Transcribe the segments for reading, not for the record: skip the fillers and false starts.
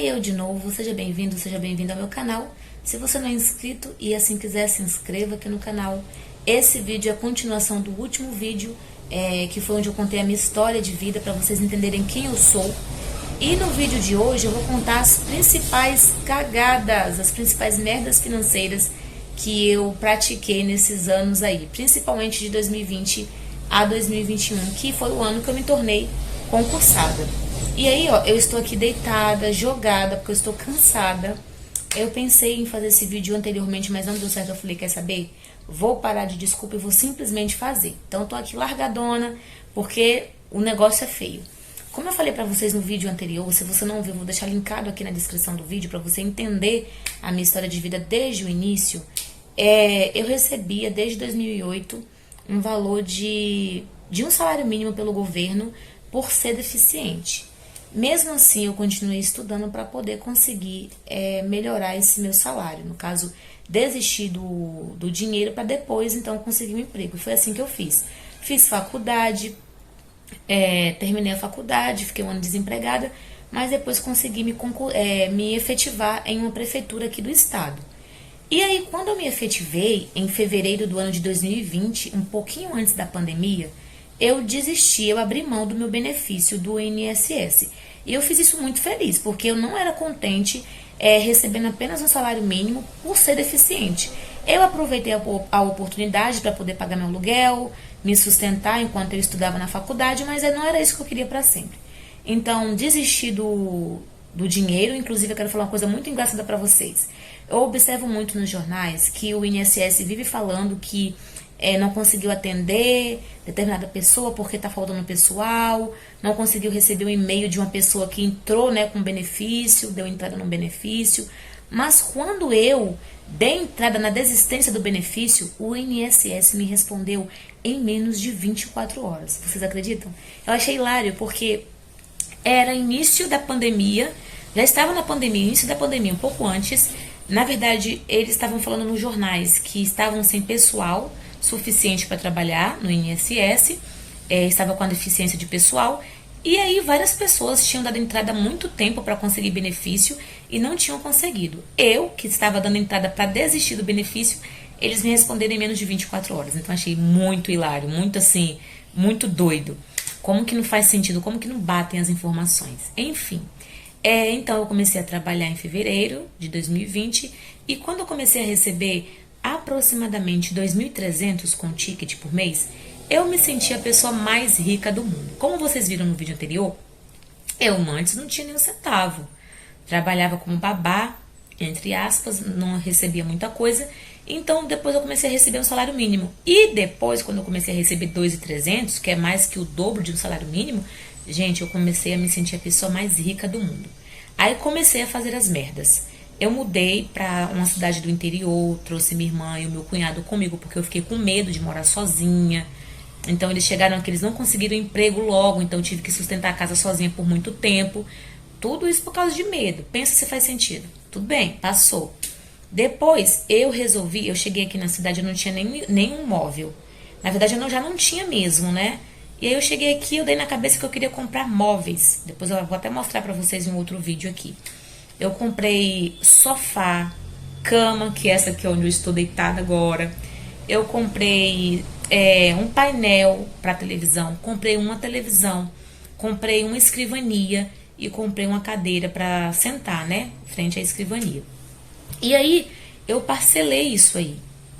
Oi, eu de novo, seja bem-vindo ao meu canal. Se você não é inscrito e assim quiser, se inscreva aqui no canal. Esse vídeo é a continuação do último vídeo, que foi onde eu contei a minha história de vida, para vocês entenderem quem eu sou. E no vídeo de hoje eu vou contar as principais cagadas, as principais merdas financeiras que eu pratiquei nesses anos aí, principalmente de 2020 a 2021, que foi o ano que eu me tornei concursada. E aí, ó, eu estou aqui deitada, jogada, porque eu estou cansada. Eu pensei em fazer esse vídeo anteriormente, mas não deu certo. Eu falei, quer saber? Vou parar de desculpa e vou simplesmente fazer. Então, eu tô aqui largadona, porque o negócio é feio. Como eu falei pra vocês no vídeo anterior, se você não viu, vou deixar linkado aqui na descrição do vídeo pra você entender a minha história de vida desde o início. Eu recebia, desde 2008, um valor de um salário mínimo pelo governo por ser deficiente. Mesmo assim, eu continuei estudando para poder conseguir melhorar esse meu salário. No caso, desistir do dinheiro para depois, então, conseguir um emprego. Foi assim que eu fiz. Fiz faculdade, terminei a faculdade, fiquei um ano desempregada, mas depois consegui me efetivar em uma prefeitura aqui do estado. E aí, quando eu me efetivei, em fevereiro do ano de 2020, um pouquinho antes da pandemia, eu desisti, eu abri mão do meu benefício do INSS. E eu fiz isso muito feliz, porque eu não era contente recebendo apenas um salário mínimo por ser deficiente. Eu aproveitei a oportunidade para poder pagar meu aluguel, me sustentar enquanto eu estudava na faculdade, mas não era isso que eu queria para sempre. Então, desisti do dinheiro. Inclusive, eu quero falar uma coisa muito engraçada para vocês. Eu observo muito nos jornais que o INSS vive falando que não conseguiu atender determinada pessoa porque está faltando pessoal, não conseguiu receber um e-mail de uma pessoa que entrou com benefício, deu entrada no benefício. Mas quando eu dei entrada na desistência do benefício, o INSS me respondeu em menos de 24 horas. Vocês acreditam? Eu achei hilário, porque era início da pandemia, já estava na pandemia, início da pandemia, um pouco antes. Na verdade, eles estavam falando nos jornais que estavam sem pessoal suficiente para trabalhar no INSS, estava com a deficiência de pessoal, e aí várias pessoas tinham dado entrada há muito tempo para conseguir benefício e não tinham conseguido. Eu, que estava dando entrada para desistir do benefício, eles me responderam em menos de 24 horas. Então achei muito hilário, muito assim, muito doido. Como que não faz sentido, como que não batem as informações. Enfim, então eu comecei a trabalhar em fevereiro de 2020, e quando eu comecei a receber aproximadamente 2.300 com ticket por mês, eu me senti a pessoa mais rica do mundo. Como vocês viram no vídeo anterior, eu antes não tinha nenhum centavo. Trabalhava como babá, entre aspas, não recebia muita coisa. Então depois eu comecei a receber um salário mínimo. E depois, quando eu comecei a receber 2.300, que é mais que o dobro de um salário mínimo, gente, eu comecei a me sentir a pessoa mais rica do mundo. Aí comecei a fazer as merdas. Eu mudei para uma cidade do interior, trouxe minha irmã e o meu cunhado comigo, porque eu fiquei com medo de morar sozinha. Então eles chegaram que eles não conseguiram emprego logo, então eu tive que sustentar a casa sozinha por muito tempo. Tudo isso por causa de medo. Pensa se faz sentido. Tudo bem, passou. Depois eu cheguei aqui na cidade, eu não tinha nenhum móvel. Na verdade eu já não tinha mesmo, né? E aí eu cheguei aqui, eu dei na cabeça que eu queria comprar móveis. Depois eu vou até mostrar pra vocês em um outro vídeo aqui. Eu comprei sofá, cama, que é essa aqui onde eu estou deitada agora. Eu comprei um painel para televisão, comprei uma televisão, comprei uma escrivania e comprei uma cadeira para sentar, né, frente à escrivania. E aí, eu parcelei isso aí.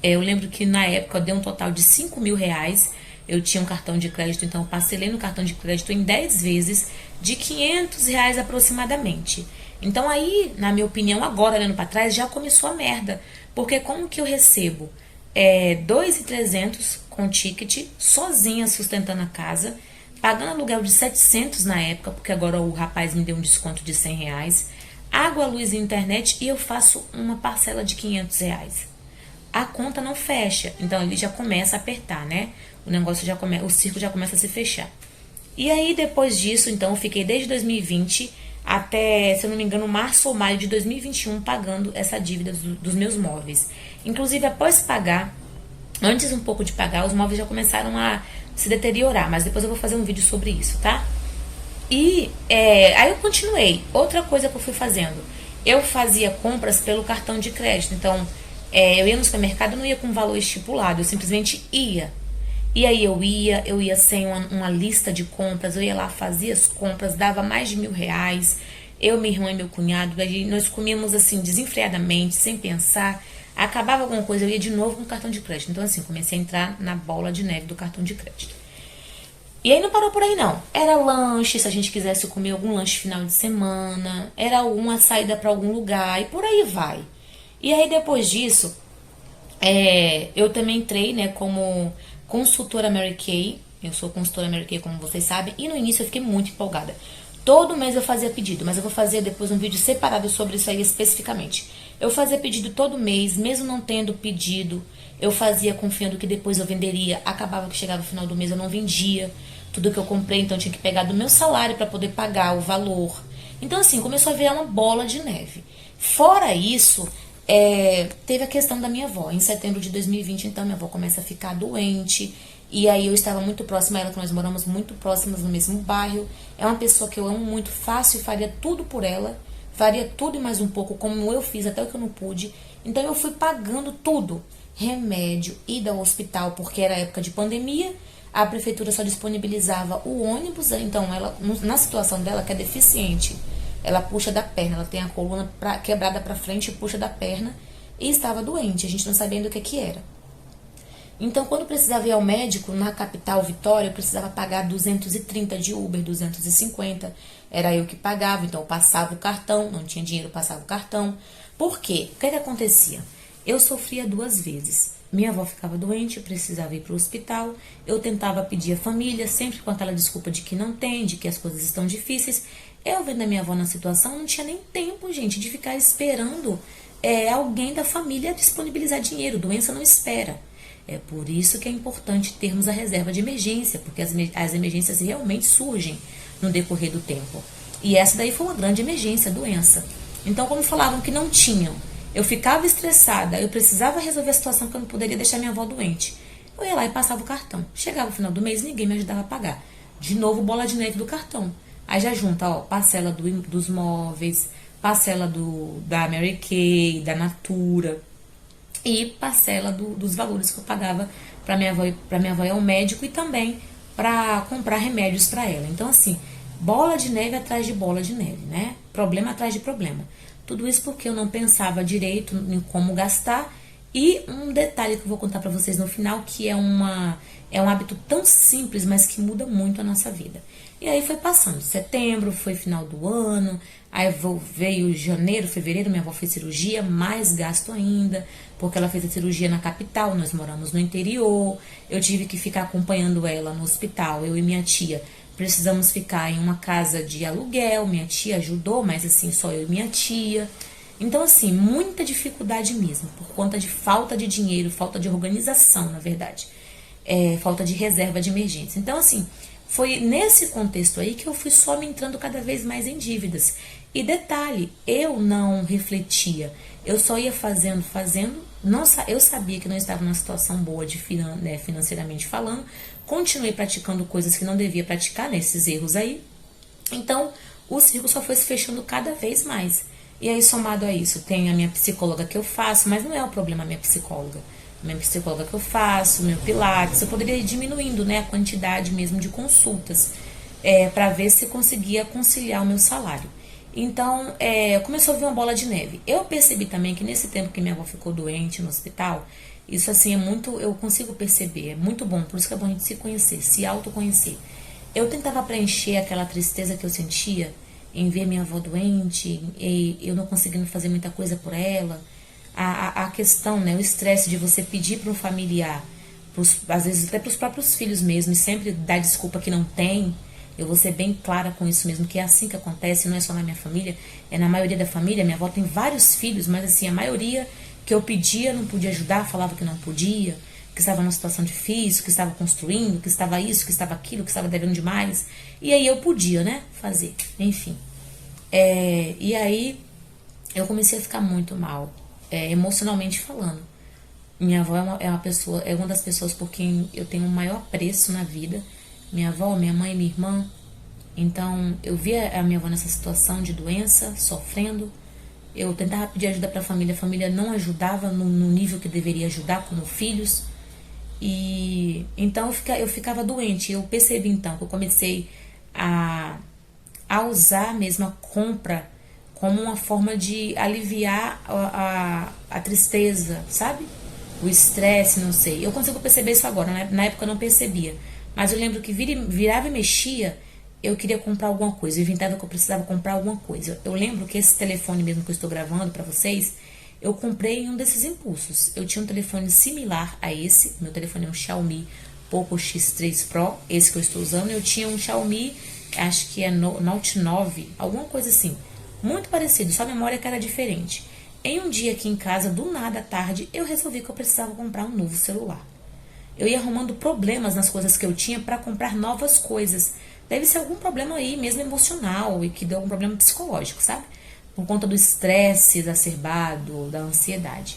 Eu lembro que na época eu dei um total de 5.000 reais. Eu tinha um cartão de crédito, então eu parcelei no cartão de crédito em 10 vezes de 500 reais aproximadamente. Então aí, na minha opinião, agora olhando pra trás, já começou a merda. Porque como que eu recebo 2.300 com ticket, sozinha sustentando a casa, pagando aluguel de 700 na época, porque agora o rapaz me deu um desconto de 100 reais, água, luz e internet, e eu faço uma parcela de 500 reais. A conta não fecha, então ele já começa a apertar, né? O negócio o círculo já começa a se fechar. E aí, depois disso, então, eu fiquei desde 2020 até, se eu não me engano, março ou maio de 2021 pagando essa dívida dos meus móveis. Inclusive, após pagar, antes um pouco de pagar, os móveis já começaram a se deteriorar, mas depois eu vou fazer um vídeo sobre isso, tá? E aí eu continuei. Outra coisa que eu fui fazendo, eu fazia compras pelo cartão de crédito. Então, eu ia no supermercado, eu não ia com valor estipulado, eu simplesmente ia. E aí eu ia sem uma lista de compras, eu ia lá, fazia as compras, dava mais de R$ 1.000. Eu, minha irmã e meu cunhado, daí nós comíamos assim, desenfreadamente, sem pensar. Acabava alguma coisa, eu ia de novo com o cartão de crédito. Então, assim, comecei a entrar na bola de neve do cartão de crédito. E aí não parou por aí não. Era lanche, se a gente quisesse comer algum lanche final de semana, era uma saída para algum lugar e por aí vai. E aí depois disso, eu também entrei, né, como consultora Mary Kay. Eu sou consultora Mary Kay, como vocês sabem, e no início eu fiquei muito empolgada. Todo mês eu fazia pedido, mas eu vou fazer depois um vídeo separado sobre isso aí especificamente. Eu fazia pedido todo mês, mesmo não tendo pedido, eu fazia confiando que depois eu venderia. Acabava que chegava no final do mês eu não vendia tudo que eu comprei, então eu tinha que pegar do meu salário para poder pagar o valor. Então assim, começou a virar uma bola de neve. Fora isso, teve a questão da minha avó. Em setembro de 2020, então, minha avó começa a ficar doente. E aí eu estava muito próxima a ela, que nós moramos muito próximas no mesmo bairro. É uma pessoa que eu amo muito, fácil, faria tudo por ela. Faria tudo e mais um pouco, como eu fiz, até o que eu não pude. Então eu fui pagando tudo. Remédio, ida ao hospital, porque era época de pandemia. A prefeitura só disponibilizava o ônibus. Então ela, na situação dela, que é deficiente, ela puxa da perna, ela tem a coluna quebrada para frente e puxa da perna. E estava doente, a gente não sabia ainda o que era. Então, quando precisava ir ao médico, na capital, Vitória, eu precisava pagar 230 de Uber, 250. Era eu que pagava, então eu passava o cartão, não tinha dinheiro, eu passava o cartão. Por quê? O que acontecia? Eu sofria 2 vezes. Minha avó ficava doente, eu precisava ir para o hospital. Eu tentava pedir a família, sempre com aquela desculpa de que não tem, de que as coisas estão difíceis. Eu vendo a minha avó na situação, não tinha nem tempo, gente, de ficar esperando alguém da família disponibilizar dinheiro. Doença não espera. É por isso que é importante termos a reserva de emergência, porque as emergências realmente surgem no decorrer do tempo. E essa daí foi uma grande emergência, a doença. Então, como falavam que não tinham, eu ficava estressada, eu precisava resolver a situação que eu não poderia deixar minha avó doente. Eu ia lá e passava o cartão. Chegava no final do mês, ninguém me ajudava a pagar. De novo, bola de neve do cartão. Aí já junta, parcela dos móveis, parcela da Mary Kay, da Natura e parcela dos valores que eu pagava para minha avó ir ao médico e também para comprar remédios para ela. Então, assim, bola de neve atrás de bola de neve, né? Problema atrás de problema. Tudo isso porque eu não pensava direito em como gastar. E um detalhe que eu vou contar para vocês no final, que é um hábito tão simples, mas que muda muito a nossa vida. E aí foi passando, setembro, foi final do ano, aí veio janeiro, fevereiro, minha avó fez cirurgia, mais gasto ainda, porque ela fez a cirurgia na capital, nós moramos no interior, eu tive que ficar acompanhando ela no hospital, eu e minha tia. Precisamos ficar em uma casa de aluguel, minha tia ajudou, mas assim, só eu e minha tia. Então, assim, muita dificuldade mesmo, por conta de falta de dinheiro, falta de organização, na verdade. Falta de reserva de emergência. Então, assim, foi nesse contexto aí que eu fui só me entrando cada vez mais em dívidas. E detalhe, eu não refletia, eu só ia fazendo, eu sabia que não estava numa situação boa financeiramente falando, continuei praticando coisas que não devia praticar, nesses erros aí. Então, o círculo só foi se fechando cada vez mais. E aí, somado a isso, tem a minha psicóloga que eu faço, mas não é o problema a minha psicóloga. A minha psicóloga que eu faço, meu pilates, eu poderia ir diminuindo, né, a quantidade mesmo de consultas, para ver se conseguia conciliar o meu salário. Então, começou a vir uma bola de neve. Eu percebi também que nesse tempo que minha avó ficou doente no hospital, isso assim eu consigo perceber, é muito bom, por isso que é bom a gente se conhecer, se autoconhecer. Eu tentava preencher aquela tristeza que eu sentia em ver minha avó doente, e eu não conseguindo fazer muita coisa por ela. A questão, né, o estresse de você pedir para um familiar, às vezes até para os próprios filhos mesmo, e sempre dar desculpa que não tem. Eu vou ser bem clara com isso mesmo, que é assim que acontece, não é só na minha família, é na maioria da família. Minha avó tem vários filhos, mas assim, a maioria que eu pedia não podia ajudar, falava que não podia, que estava numa situação difícil, que estava construindo, que estava isso, que estava aquilo, que estava devendo demais. E aí eu podia, né, fazer, enfim. E aí eu comecei a ficar muito mal, emocionalmente falando. Minha avó é uma das pessoas por quem eu tenho o maior apreço na vida. Minha avó, minha mãe e minha irmã, Então, eu via a minha avó nessa situação de doença, sofrendo. Eu tentava pedir ajuda para a família não ajudava no nível que deveria ajudar, como filhos. E então eu ficava doente. Eu percebi então que eu comecei a, a usar mesmo a compra como uma forma de aliviar a tristeza, sabe? O estresse, não sei. Eu consigo perceber isso agora, né? Na época eu não percebia. Mas eu lembro que virava e mexia, eu queria comprar alguma coisa. Eu inventava que eu precisava comprar alguma coisa. Eu lembro que esse telefone mesmo que eu estou gravando para vocês, eu comprei em um desses impulsos. Eu tinha um telefone similar a esse. Meu telefone é um Xiaomi Poco X3 Pro, esse que eu estou usando. Eu tinha um Xiaomi, acho que é Note 9, alguma coisa assim. Muito parecido, só a memória que era diferente. Em um dia aqui em casa, do nada à tarde, eu resolvi que eu precisava comprar um novo celular. Eu ia arrumando problemas nas coisas que eu tinha para comprar novas coisas. Deve ser algum problema aí, mesmo emocional, e que deu algum problema psicológico, sabe? Por conta do estresse exacerbado, da ansiedade.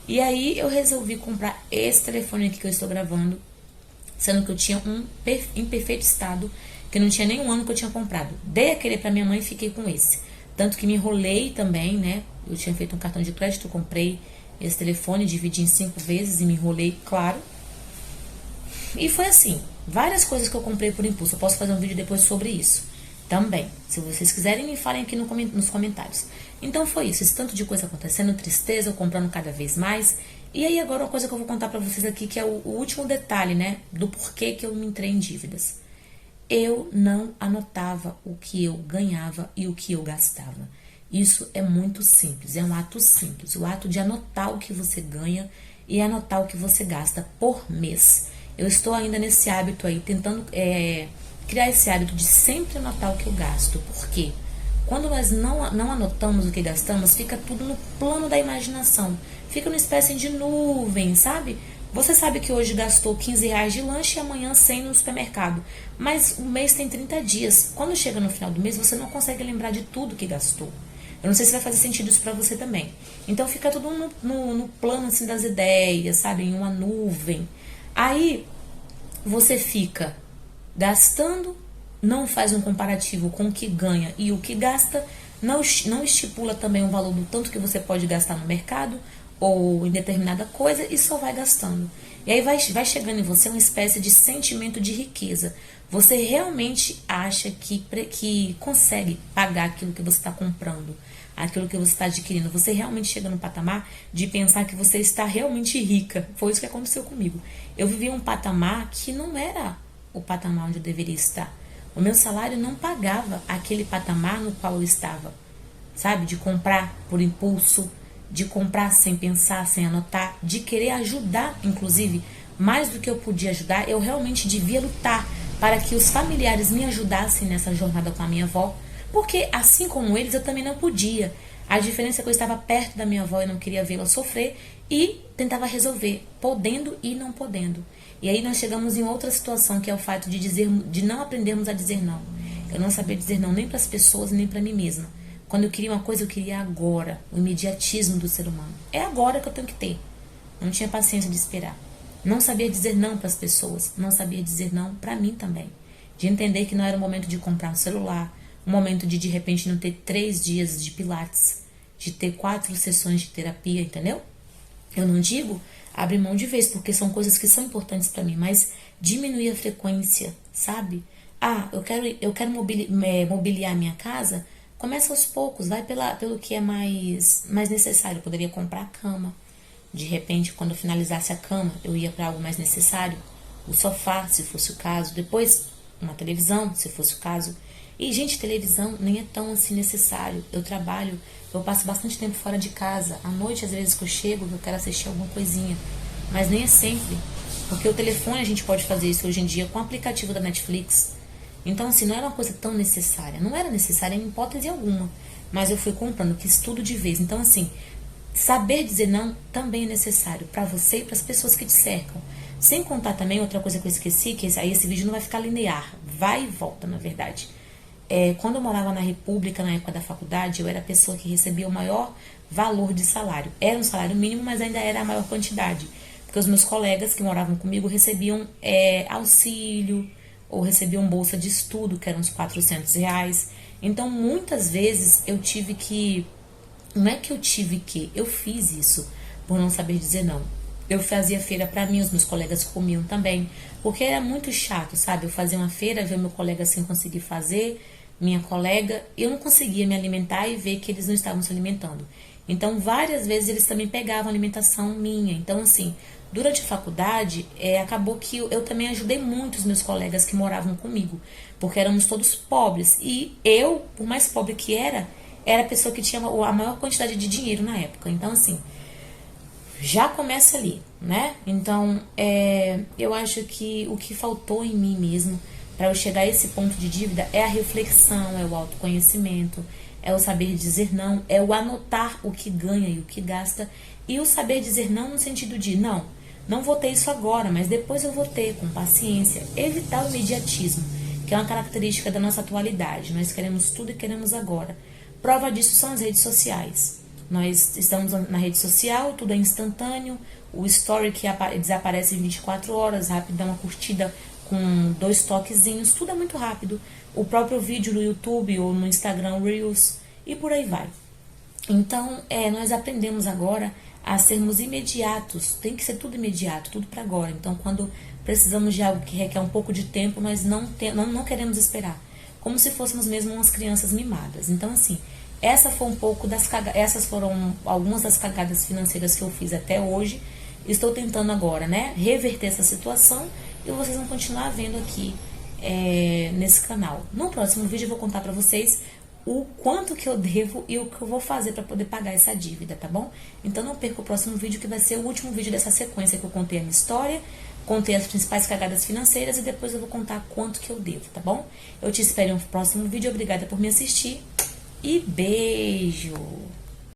E aí eu resolvi comprar esse telefone aqui que eu estou gravando, sendo que eu tinha um em perfeito estado, que não tinha nem um ano que eu tinha comprado. Dei aquele para minha mãe e fiquei com esse. Tanto que me enrolei também, né? Eu tinha feito um cartão de crédito, comprei esse telefone, dividi em 5 vezes e me enrolei, claro. E foi assim, várias coisas que eu comprei por impulso. Eu posso fazer um vídeo depois sobre isso também. Se vocês quiserem, me falem aqui nos comentários. Então foi isso, esse tanto de coisa acontecendo, tristeza, eu comprando cada vez mais. E aí agora uma coisa que eu vou contar pra vocês aqui, que é o último detalhe, né? Do porquê que eu me entrei em dívidas. Eu não anotava o que eu ganhava e o que eu gastava. Isso é muito simples, é um ato simples. O ato de anotar o que você ganha e anotar o que você gasta por mês. Eu estou ainda nesse hábito aí, tentando criar esse hábito de sempre anotar o que eu gasto. Por quê? Quando nós não anotamos o que gastamos, fica tudo no plano da imaginação. Fica numa espécie de nuvem, sabe? Você sabe que hoje gastou 15 reais de lanche e amanhã 100 no supermercado. Mas o mês tem 30 dias. Quando chega no final do mês, você não consegue lembrar de tudo que gastou. Eu não sei se vai fazer sentido isso pra você também. Então fica tudo no plano assim das ideias, sabe? Em uma nuvem. Aí você fica gastando, não faz um comparativo com o que ganha e o que gasta, não estipula também o valor do tanto que você pode gastar no mercado ou em determinada coisa e só vai gastando. E aí vai chegando em você uma espécie de sentimento de riqueza. Você realmente acha que consegue pagar aquilo que você está comprando, aquilo que você está adquirindo. Você realmente chega no patamar de pensar que você está realmente rica. Foi isso que aconteceu comigo. Eu vivia um patamar que não era o patamar onde eu deveria estar. O meu salário não pagava aquele patamar no qual eu estava, sabe? De comprar por impulso, de comprar sem pensar, sem anotar, de querer ajudar, inclusive, mais do que eu podia ajudar. Eu realmente devia lutar para que os familiares me ajudassem nessa jornada com a minha avó, porque assim como eles, eu também não podia. A diferença é que eu estava perto da minha avó e não queria vê-la sofrer e tentava resolver, podendo e não podendo. E aí nós chegamos em outra situação, que é o fato de não aprendermos a dizer não. Eu não sabia dizer não nem para as pessoas, nem para mim mesma. Quando eu queria uma coisa, eu queria agora. O imediatismo do ser humano. É agora que eu tenho que ter. Eu não tinha paciência de esperar. Não sabia dizer não para as pessoas. Não sabia dizer não para mim também. De entender que não era o momento de comprar um celular. O momento de repente, não ter 3 dias de pilates. De ter 4 sessões de terapia, entendeu? Eu não digo abrir mão de vez, porque são coisas que são importantes para mim. Mas diminuir a frequência, sabe? Ah, eu quero mobiliar a minha casa. Começa aos poucos, vai pelo que é mais necessário. Eu poderia comprar a cama. De repente, quando eu finalizasse a cama, eu ia para algo mais necessário. O sofá, se fosse o caso. Depois, uma televisão, se fosse o caso. E, gente, televisão nem é tão assim necessário. Eu trabalho, eu passo bastante tempo fora de casa. À noite, às vezes que eu chego, eu quero assistir alguma coisinha. Mas nem é sempre. Porque o telefone a gente pode fazer isso hoje em dia com o aplicativo da Netflix. Então, assim, não era uma coisa tão necessária. Não era necessária em hipótese alguma. Mas eu fui comprando, quis tudo de vez. Então, assim, saber dizer não também é necessário para você e para as pessoas que te cercam. Sem contar também outra coisa que eu esqueci, que aí esse vídeo não vai ficar linear. Vai e volta, na verdade. Quando eu morava na República, na época da faculdade, eu era a pessoa que recebia o maior valor de salário. Era um salário mínimo, mas ainda era a maior quantidade. Porque os meus colegas que moravam comigo recebiam auxílio, ou recebia uma bolsa de estudo, que eram uns R$ 400. Então, muitas vezes eu tive que... Não é que eu tive que, eu fiz isso por não saber dizer não. Eu fazia feira pra mim, os meus colegas comiam também, porque era muito chato, sabe? Eu fazia uma feira, ver meu colega sem conseguir fazer, minha colega, eu não conseguia me alimentar e ver que eles não estavam se alimentando. Então, várias vezes eles também pegavam alimentação minha. Então, assim, durante a faculdade, acabou que eu também ajudei muito os meus colegas que moravam comigo, porque éramos todos pobres. E eu, por mais pobre que era a pessoa que tinha a maior quantidade de dinheiro na época. Então, assim, já começa ali, né? Então, eu acho que o que faltou em mim mesmo para eu chegar a esse ponto de dívida é a reflexão, é o autoconhecimento, é o saber dizer não, é o anotar o que ganha e o que gasta, e o saber dizer não no sentido de não vou ter isso agora, mas depois eu vou ter, com paciência, evitar o imediatismo, que é uma característica da nossa atualidade. Nós queremos tudo e queremos agora. Prova disso são as redes sociais. Nós estamos na rede social, tudo é instantâneo, o story que desaparece em 24 horas, rápido, dá uma curtida com 2 toquezinhos, tudo é muito rápido. O próprio vídeo no YouTube ou no Instagram Reels e por aí vai. Então, nós aprendemos agora a sermos imediatos, tem que ser tudo imediato, tudo para agora. Então, quando precisamos de algo que requer um pouco de tempo, nós não queremos esperar, como se fôssemos mesmo umas crianças mimadas. Então, assim, essas foram algumas das cagadas financeiras que eu fiz até hoje. Estou tentando agora, né, reverter essa situação, e vocês vão continuar vendo aqui nesse canal. No próximo vídeo eu vou contar pra vocês o quanto que eu devo e o que eu vou fazer para poder pagar essa dívida, tá bom? Então não perca o próximo vídeo, que vai ser o último vídeo dessa sequência, que eu contei a minha história, contei as principais cagadas financeiras, e depois eu vou contar quanto que eu devo, tá bom? Eu te espero no próximo vídeo, obrigada por me assistir e beijo!